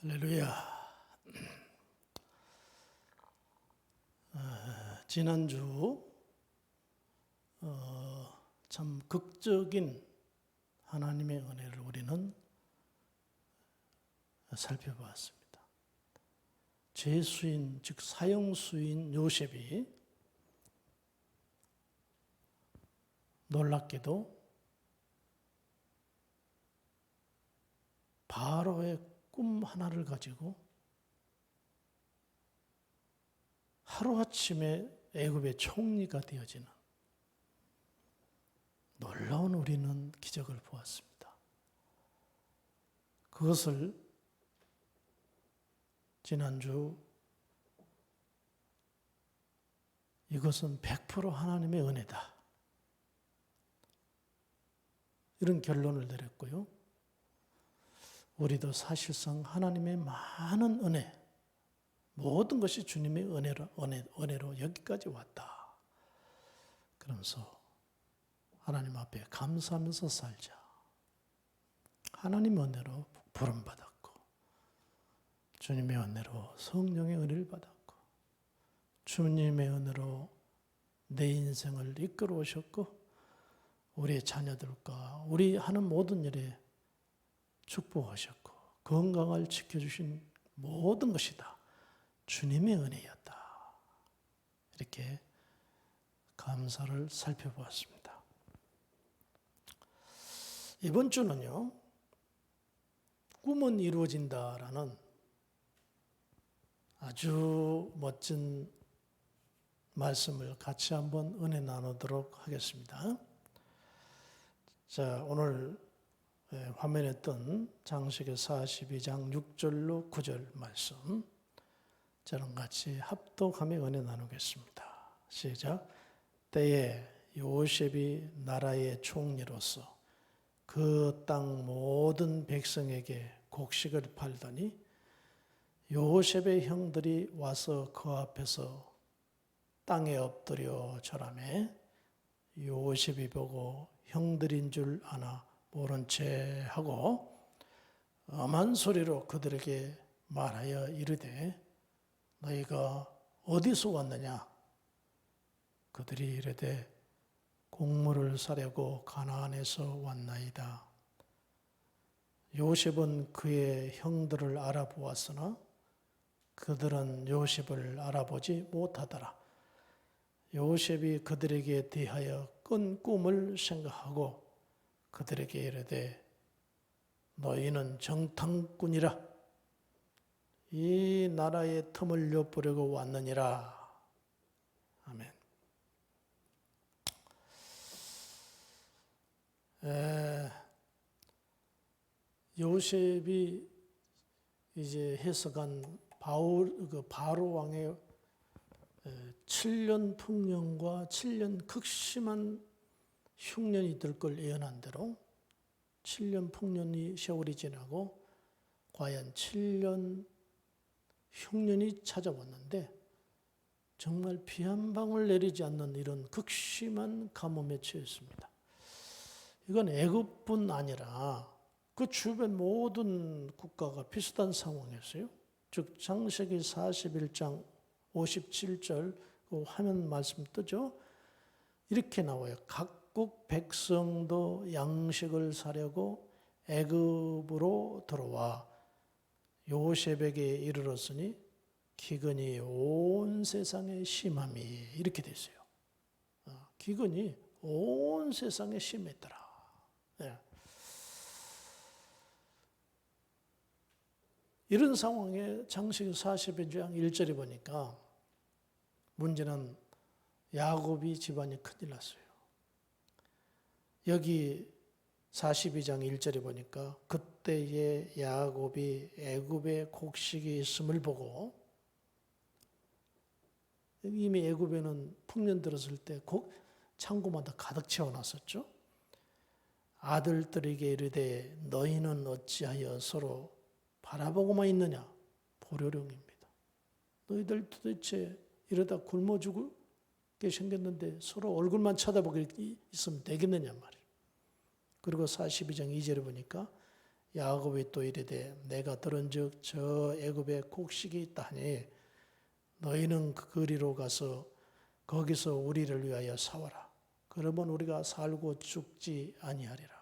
할렐루야. 지난주 참 극적인 하나님의 은혜를 우리는 살펴보았습니다. 죄수인 즉 사형수인 요셉이 놀랍게도 바로의 꿈 하나를 가지고 하루아침에 애굽의 총리가 되어지는 놀라운 우리는 기적을 보았습니다. 그것을 지난주 이것은 100% 하나님의 은혜다, 이런 결론을 내렸고요. 우리도 사실상 하나님의 많은 은혜, 모든 것이 주님의 은혜로 여기까지 왔다. 그러면서 하나님 앞에 감사하면서 살자. 하나님의 은혜로 부름받았고, 주님의 은혜로 성령의 은혜를 받았고, 주님의 은혜로 내 인생을 이끌어 오셨고, 우리의 자녀들과 우리 하는 모든 일에 축복하셨고, 건강을 지켜주신 모든 것이 다 주님의 은혜였다. 이렇게 감사를 살펴보았습니다. 이번 주는요, 꿈은 이루어진다라는 아주 멋진 말씀을 같이 한번 은혜 나누도록 하겠습니다. 자, 오늘 화면에 뜬 장세기 42장 6절로 9절 말씀, 저랑 같이 합독하며 은혜 나누겠습니다. 시작. 때에 요셉이 나라의 총리로서 그 땅 모든 백성에게 곡식을 팔더니 요셉의 형들이 와서 그 앞에서 땅에 엎드려 절하매 요셉이 보고 형들인 줄 아나 모른 채 하고 엄한 소리로 그들에게 말하여 이르되 너희가 어디서 왔느냐? 그들이 이르되 곡물을 사려고 가나안에서 왔나이다. 요셉은 그의 형들을 알아보았으나 그들은 요셉을 알아보지 못하더라. 요셉이 그들에게 대하여 꾼 꿈을 생각하고 그들에게 이르되 너희는 정탐꾼이라 이 나라의 틈을 엿보려고 왔느니라. 아멘. 요셉이 이제 해석한 바로 왕의 7년 풍년과 7년 극심한 흉년이 들 걸 예언한 대로 7년 풍년이 세월이 지나고 과연 7년 흉년이 찾아왔는데 정말 비 한 방울 내리지 않는 이런 극심한 가뭄에 처했습니다. 이건 애굽뿐 아니라 그 주변 모든 국가가 비슷한 상황이었어요. 즉 창세기 41장 57절 그 화면 말씀 뜨죠. 이렇게 나와요. 각국 백성도 양식을 사려고 애굽으로 들어와 요셉에게 이르렀으니 기근이 온 세상에 심함이, 이렇게 돼 있어요. 기근이 온 세상에 심했더라. 네. 이런 상황에 창세기 42장 1절에 보니까 문제는 야곱이 집안이 큰일 났어요. 여기 42장 1절에 보니까 그때에 야곱이 애굽에 곡식이 있음을 보고, 이미 애굽에는 풍년 들었을 때 창고마다 가득 채워놨었죠. 아들들에게 이르되 너희는 어찌하여 서로 바라보고만 있느냐? 보려령입니다. 너희들 도대체 이러다 굶어 죽게 생겼는데 서로 얼굴만 쳐다보고 있으면 되겠느냐 말이에요. 그리고 42장 2절에 보니까 야곱이 또 이르되 내가 들은즉 저 애굽에 곡식이 있다 하니 너희는 그 거리로 가서 거기서 우리를 위하여 사와라. 그러면 우리가 살고 죽지 아니하리라.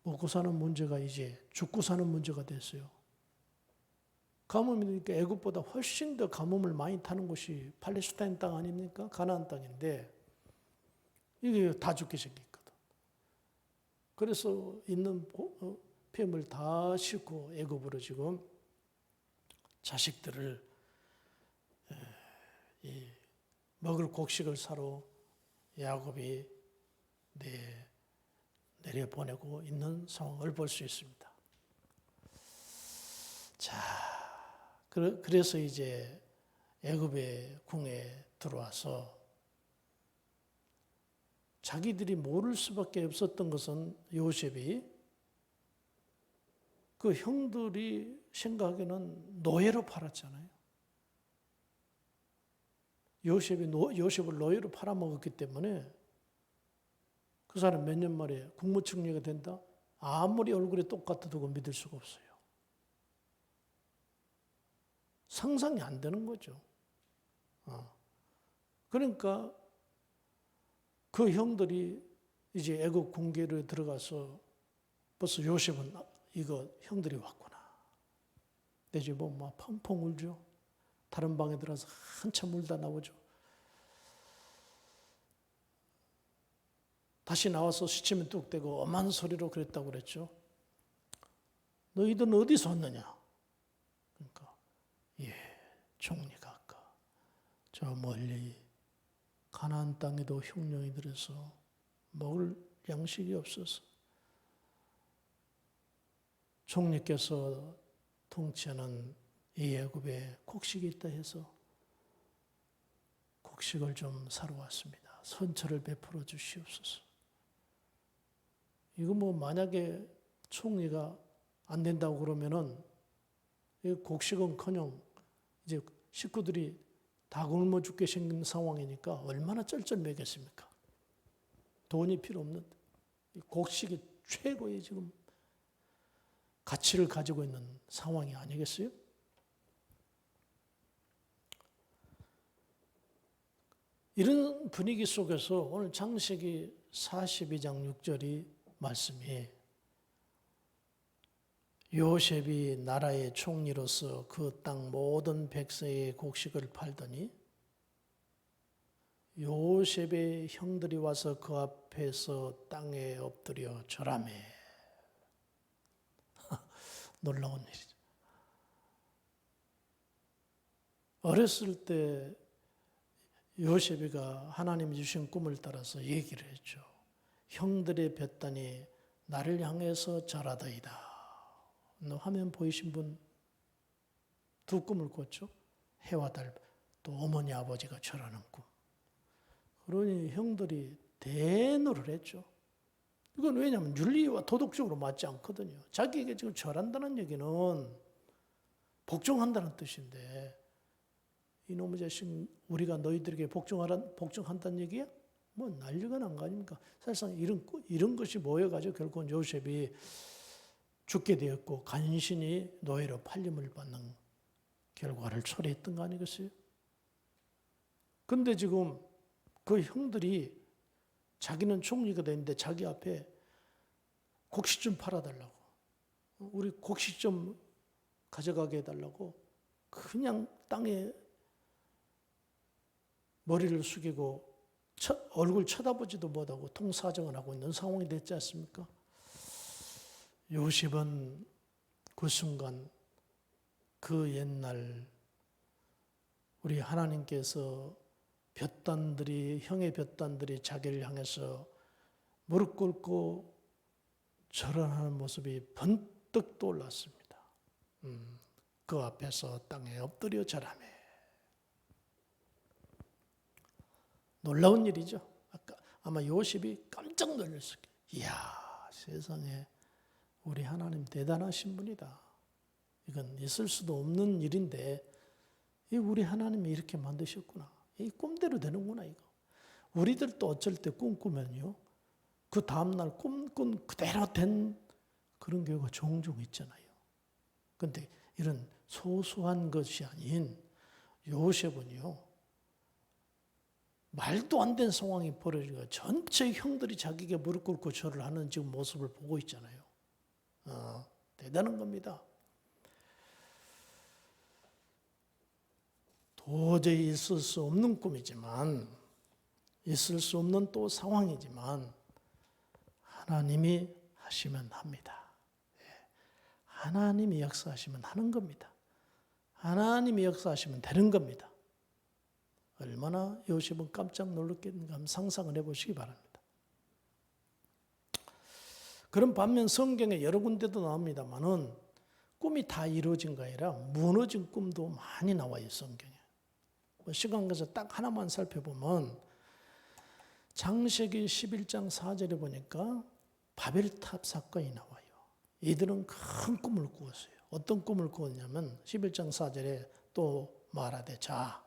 먹고 사는 문제가 이제 죽고 사는 문제가 됐어요. 가뭄이니까 애굽보다 훨씬 더 가뭄을 많이 타는 곳이 팔레스타인 땅 아닙니까? 가나안 땅인데 이게 다 죽게 생겼거든. 그래서 있는 폐물 다 싣고 애굽으로 지금 자식들을 먹을 곡식을 사러 야곱이 내려보내고 있는 상황을 볼 수 있습니다. 자, 그래서 이제 애굽의 궁에 들어와서 자기들이 모를 수밖에 없었던 것은 요셉이 그 형들이 생각에는 노예로 팔았잖아요. 요셉을 노예로 팔아먹었기 때문에 그 사람 몇 년 만에 국무총리가 된다? 아무리 얼굴이 똑같아도 믿을 수가 없어요. 상상이 안 되는 거죠. 그러니까 그 형들이 이제 애굽 궁계로 들어가서 벌써 요셉은 이거 형들이 왔구나. 내지 막 펑펑 울죠. 다른 방에 들어가서 한참 울다 나오죠. 다시 나와서 시치면 뚝 떼고 엄한 소리로 그랬다고 그랬죠. 너희들은 어디서 왔느냐? 그러니까 총리가 아까 저 멀리 가나안 땅에도 흉령이 들어서 먹을 양식이 없어서 총리께서 통치하는 이 애굽에 곡식이 있다 해서 곡식을 좀 사러 왔습니다. 선처를 베풀어 주시옵소서. 이거 만약에 총리가 안 된다고 그러면은 이 곡식은커녕 이제 식구들이 다 굶어 죽게 생긴 상황이니까 얼마나 쩔쩔매겠습니까? 돈이 필요 없는데 곡식이 최고의 지금 가치를 가지고 있는 상황이 아니겠어요? 이런 분위기 속에서 오늘 창세기 42장 6절이 말씀이 요셉이 나라의 총리로서 그 땅 모든 백성의 곡식을 팔더니 요셉의 형들이 와서 그 앞에서 땅에 엎드려 절하매. 놀라운 일이죠. 어렸을 때 요셉이가 하나님이 주신 꿈을 따라서 얘기를 했죠. 형들의 볕단이 나를 향해서 절하더이다. 화면 보이신 분 두 꿈을 꿨죠. 해와 달, 또 어머니 아버지가 절하는 꿈. 그러니 형들이 대노를 했죠. 이건 왜냐하면 윤리와 도덕적으로 맞지 않거든요. 자기에게 지금 절한다는 얘기는 복종한다는 뜻인데 이놈의 자식 우리가 너희들에게 복종한다는 얘기야? 난리가 난 거 아닙니까? 사실상 이런 것이 모여가지고 결국은 요셉이 죽게 되었고 간신히 노예로 팔림을 받는 결과를 초래했던 거 아니겠어요? 근데 지금 그 형들이 자기는 총리가 됐는데 자기 앞에 곡식 좀 팔아달라고, 우리 곡식 좀 가져가게 해달라고 그냥 땅에 머리를 숙이고 얼굴 쳐다보지도 못하고 통사정을 하고 있는 상황이 됐지 않습니까? 요셉은 그 순간 그 옛날 우리 하나님께서 형의 볕단들이 자기를 향해서 무릎 꿇고 절하는 모습이 번뜩 떠올랐습니다. 그 앞에서 땅에 엎드려 절하매. 놀라운 일이죠. 아마 요셉이 깜짝 놀랐을 거예요. 이야, 세상에 우리 하나님 대단하신 분이다. 이건 있을 수도 없는 일인데 우리 하나님이 이렇게 만드셨구나. 이 꿈대로 되는구나 이거. 우리들도 어쩔 때 꿈꾸면요. 그 다음날 꿈꾼 그대로 된 그런 경우가 종종 있잖아요. 그런데 이런 소소한 것이 아닌 요셉은요, 말도 안 되는 상황이 벌어지고 전체 형들이 자기에게 무릎 꿇고 절을 하는 지금 모습을 보고 있잖아요. 대단한 겁니다. 도저히 있을 수 없는 꿈이지만, 있을 수 없는 또 상황이지만 하나님이 하시면 합니다. 하나님이 역사하시면 하는 겁니다. 하나님이 역사하시면 되는 겁니다. 얼마나 요셉은 깜짝 놀랐겠는가 한번 상상을 해보시기 바랍니다. 그런 반면 성경에 여러 군데도 나옵니다만은 꿈이 다 이루어진 거 아니라 무너진 꿈도 많이 나와요, 성경에. 시간 가서 딱 하나만 살펴보면 창세기 11장 4절에 보니까 바벨탑 사건이 나와요. 이들은 큰 꿈을 꾸었어요. 어떤 꿈을 꾸었냐면 11장 4절에 또 말하되, 자,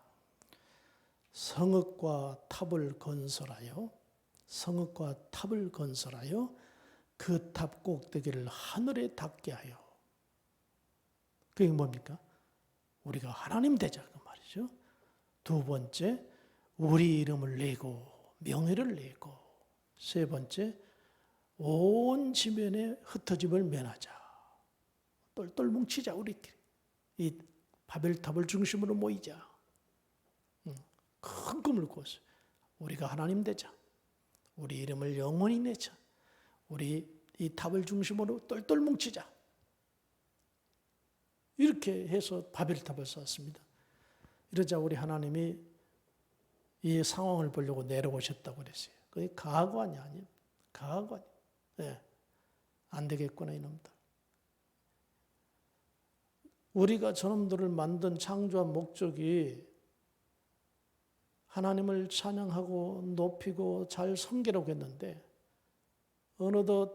성읍과 탑을 건설하여 그 탑 꼭대기를 하늘에 닿게 하여. 그게 뭡니까? 우리가 하나님 되자 그 말이죠. 두 번째, 우리 이름을 내고 명예를 내고, 세 번째, 온 지면에 흩어짐을 면하자. 똘똘 뭉치자 우리끼리. 이 바벨탑을 중심으로 모이자. 큰 꿈을 꾸었어요. 우리가 하나님 되자. 우리 이름을 영원히 내자. 우리 이 탑을 중심으로 똘똘 뭉치자. 이렇게 해서 바벨탑을 쌓았습니다. 이러자 우리 하나님이 이 상황을 보려고 내려오셨다고 그랬어요. 그게 가관이 아니에요. 가관이. 네. 안 되겠구나 이놈들. 우리가 저놈들을 만든 창조한 목적이 하나님을 찬양하고 높이고 잘 섬기라고 했는데 어느덧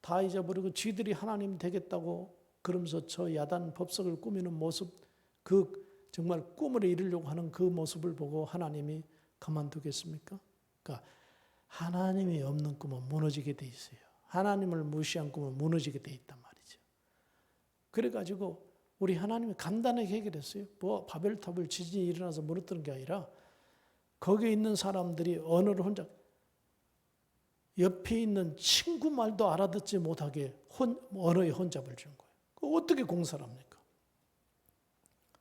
다 잊어버리고 쥐들이 하나님 되겠다고 그러면서 저 야단 법석을 꾸미는 모습, 그 정말 꿈을 이루려고 하는 그 모습을 보고 하나님이 가만두겠습니까? 그러니까 하나님이 없는 꿈은 무너지게 돼 있어요. 하나님을 무시한 꿈은 무너지게 돼 있단 말이죠. 그래가지고 우리 하나님이 간단하게 해결했어요. 뭐 바벨탑을 지진이 일어나서 무너뜨린 게 아니라 거기에 있는 사람들이 언어를 혼자, 옆에 있는 친구 말도 알아듣지 못하게 언어에 혼잡을 준 거예요. 어떻게 공사를 합니까?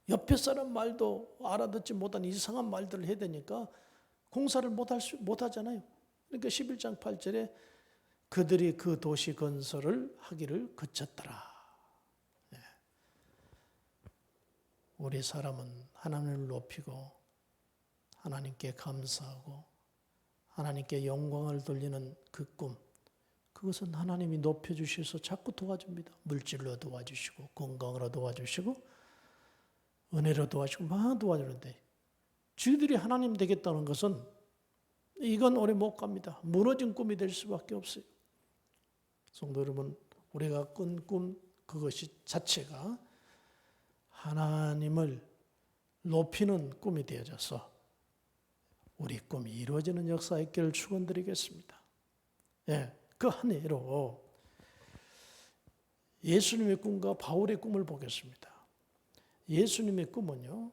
옆에 사람 말도 알아듣지 못한 이상한 말들을 해야 되니까 공사를 못하잖아요. 그러니까 11장 8절에 그들이 그 도시 건설을 하기를 그쳤더라. 네. 우리 사람은 하나님을 높이고 하나님께 감사하고 하나님께 영광을 돌리는 그 꿈, 그것은 하나님이 높여주셔서 자꾸 도와줍니다. 물질로 도와주시고 건강으로 도와주시고 은혜로 도와주시고 막 도와주는데, 쥐들이 하나님 되겠다는 것은 이건 오래 못 갑니다. 무너진 꿈이 될 수밖에 없어요. 성도 여러분, 우리가 꾼 꿈 그것이 자체가 하나님을 높이는 꿈이 되어져서 우리 꿈이 이루어지는 역사 있기를 축원드리겠습니다. 예, 그 한 해로 예수님의 꿈과 바울의 꿈을 보겠습니다. 예수님의 꿈은요,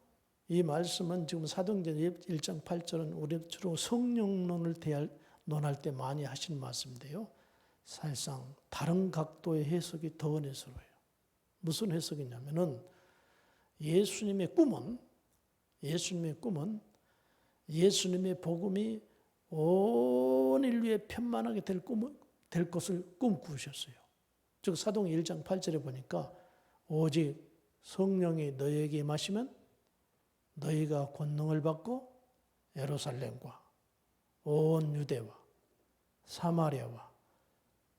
이 말씀은 지금 사도행전 1장 8절은 우리 주로 성령론을 논할 때 많이 하신 말씀인데요. 사실상 다른 각도의 해석이 더 은혜스러워요. 무슨 해석이냐면은 예수님의 꿈은 예수님의 복음이 온 인류에 편만하게 될 것을 꿈꾸셨어요. 즉 사도행전 1장 8절에 보니까 오직 성령이 너희에게 임하시면 너희가 권능을 받고 예루살렘과 온 유대와 사마리아와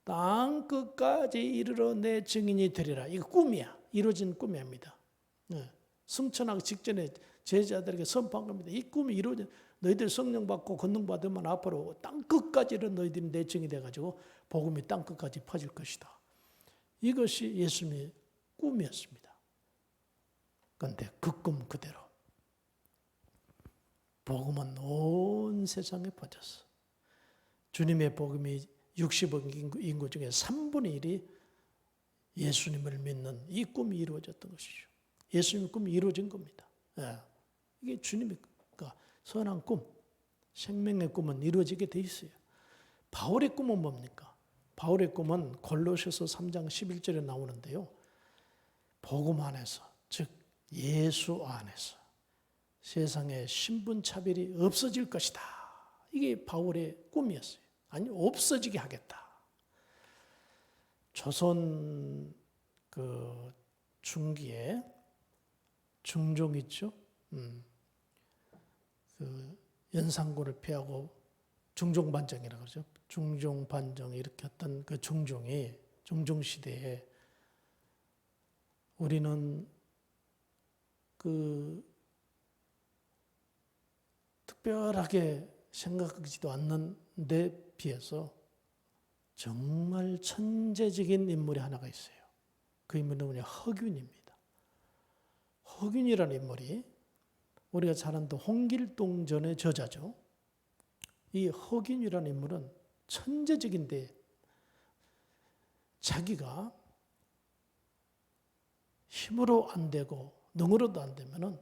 땅 끝까지 이르러 내 증인이 되리라. 이거 꿈이야. 이루어진 꿈입니다. 승천하기 직전에 제자들에게 선포한 겁니다. 이 꿈이 이루어진, 너희들 성령 받고 권능 받으면 앞으로 땅 끝까지는 너희들이 내 증인이 돼가지고 복음이 땅 끝까지 퍼질 것이다. 이것이 예수님의 꿈이었습니다. 그런데 그 꿈 그대로 복음은 온 세상에 퍼졌어. 주님의 복음이 60억 인구 중에 3분의 1이 예수님을 믿는 이 꿈이 이루어졌던 것이죠. 예수님의 꿈이 이루어진 겁니다. 예. 이게 주님의 선한 꿈, 생명의 꿈은 이루어지게 돼 있어요. 바울의 꿈은 뭡니까? 바울의 꿈은 골로새서 3장 11절에 나오는데요. 복음 안에서, 즉 예수 안에서 세상에 신분차별이 없어질 것이다. 이게 바울의 꿈이었어요. 아니, 없어지게 하겠다. 조선 중기에 중종 있죠? 연산군을 피하고 중종반정이라고 그러죠. 중종반정 일으켰던 그 중종이 중종시대에 우리는 특별하게 생각하지도 않는 데 비해서 정말 천재적인 인물이 하나가 있어요. 그 인물은 뭐냐? 허균입니다. 허균이라는 인물이 우리가 잘 아는 홍길동전의 저자죠. 이 허균이라는 인물은 천재적인데 자기가 힘으로 안 되고 능으로도 안 되면은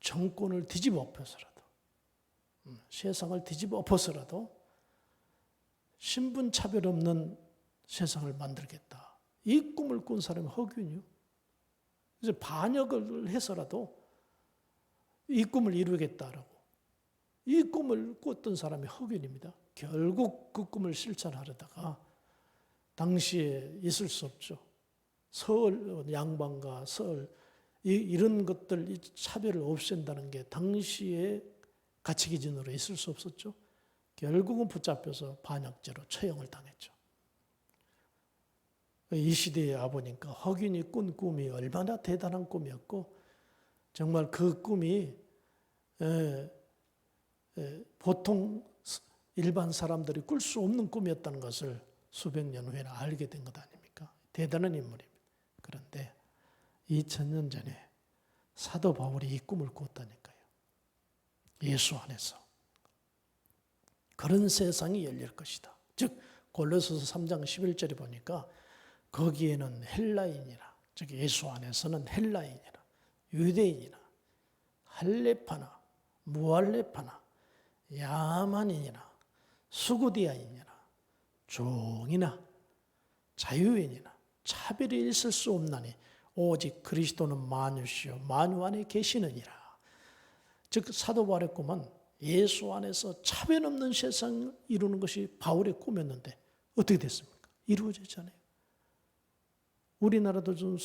정권을 뒤집어 엎어서라도 세상을 뒤집어 엎어서라도 신분차별 없는 세상을 만들겠다. 이 꿈을 꾼 사람이 허균이요. 그래서 반역을 해서라도 이 꿈을 이루겠다라고. 이 꿈을 꿨던 사람이 허균입니다. 결국 그 꿈을 실천하려다가 당시에 있을 수 없죠. 서울 양반과 서울 이런 것들 이 차별을 없앤다는 게 당시에 가치 기준으로 있을 수 없었죠. 결국은 붙잡혀서 반역죄로 처형을 당했죠. 이 시대에 와보니까 허균이 꾼 꿈이 얼마나 대단한 꿈이었고 정말 그 꿈이 보통 일반 사람들이 꿀 수 없는 꿈이었다는 것을 수백 년 후에 알게 된 것 아닙니까? 대단한 인물입니다. 그런데 2000년 전에 사도 바울이 이 꿈을 꿨다니까요. 예수 안에서. 그런 세상이 열릴 것이다. 즉 골로새서 3장 11절에 보니까 거기에는 헬라인이나 즉 예수 안에서는 헬라인이나 유대인이나 할레파나 무할레파나 야만인이나 수구디아인이나 종이나 자유인이나 차별이 있을 수 없나니 오직 그리스도는 만유시요 만유 안에 계시느니라. 즉 사도 바울의 꿈은 예수 안에서 차별 없는 세상을 이루는 것이 바울의 꿈이었는데 어떻게 됐습니까? 이루어졌잖아요. 우리나라도 좀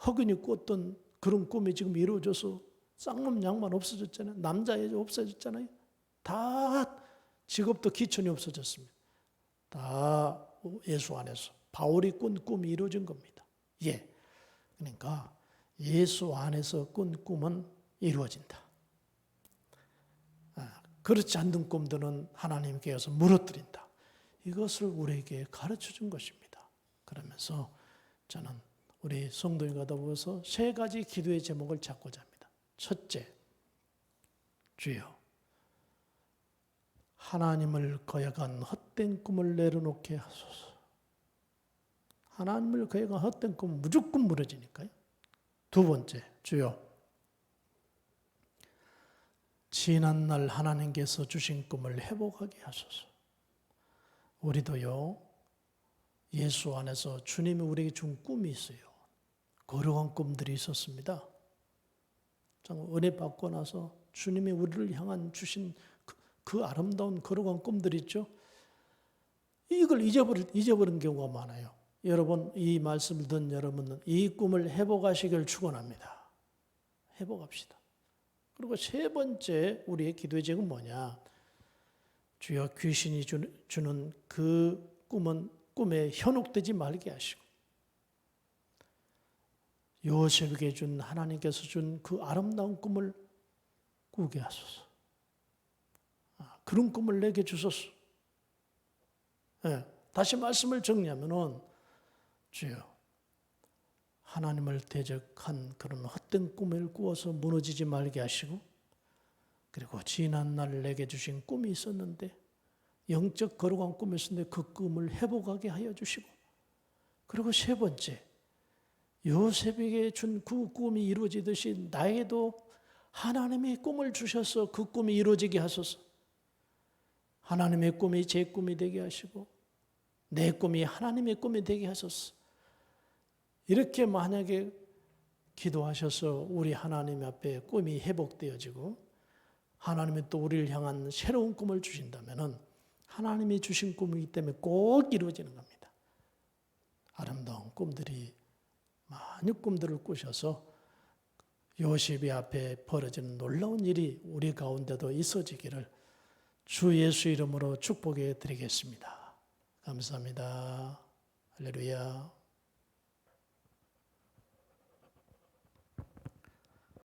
허균이 꿨던 그런 꿈이 지금 이루어져서 쌍놈 양만 없어졌잖아요. 남자 여자 없어졌잖아요. 다 직업도 기천이 없어졌습니다. 다 예수 안에서 바울이 꾼 꿈이 이루어진 겁니다. 예. 그러니까 예수 안에서 꾼 꿈은 이루어진다. 그렇지 않는 꿈들은 하나님께서 무너뜨린다. 이것을 우리에게 가르쳐 준 것입니다. 그러면서 저는 우리 성도님과 더불어서 세 가지 기도의 제목을 잡고자 합니다. 첫째, 주여 하나님을 거역한 헛된 꿈을 내려놓게 하소서. 하나님을 거역한 헛된 꿈은 무조건 무너지니까요. 두 번째, 주여 지난날 하나님께서 주신 꿈을 회복하게 하소서. 우리도요, 예수 안에서 주님이 우리에게 준 꿈이 있어요. 거룩한 꿈들이 있었습니다. 은혜 받고 나서 주님이 우리를 향한 주신 그 아름다운 거룩한 꿈들 있죠. 이걸 잊어버린 경우가 많아요. 여러분, 이 말씀을 듣는 여러분은 이 꿈을 회복하시길 축원합니다. 회복합시다. 그리고 세 번째 우리의 기도의 제목은 뭐냐? 주여 귀신이 주는 그 꿈은 꿈에 현혹되지 말게 하시고 요셉에게 준 하나님께서 준 그 아름다운 꿈을 꾸게 하소서. 그런 꿈을 내게 주소서. 네, 다시 말씀을 정리하면은 주여 하나님을 대적한 그런 헛된 꿈을 꾸어서 무너지지 말게 하시고 그리고 지난날 내게 주신 꿈이 있었는데 영적 거룩한 꿈이 있었는데 그 꿈을 회복하게 하여 주시고 그리고 세 번째, 요셉에게 준 그 꿈이 이루어지듯이 나에게도 하나님의 꿈을 주셔서 그 꿈이 이루어지게 하소서. 하나님의 꿈이 제 꿈이 되게 하시고 내 꿈이 하나님의 꿈이 되게 하소서. 이렇게 만약에 기도하셔서 우리 하나님 앞에 꿈이 회복되어지고 하나님이 또 우리를 향한 새로운 꿈을 주신다면 하나님이 주신 꿈이기 때문에 꼭 이루어지는 겁니다. 아름다운 꿈들이 많은 꿈들을 꾸셔서 요셉의 앞에 벌어지는 놀라운 일이 우리 가운데도 있어지기를 주 예수 이름으로 축복해 드리겠습니다. 감사합니다. 할렐루야.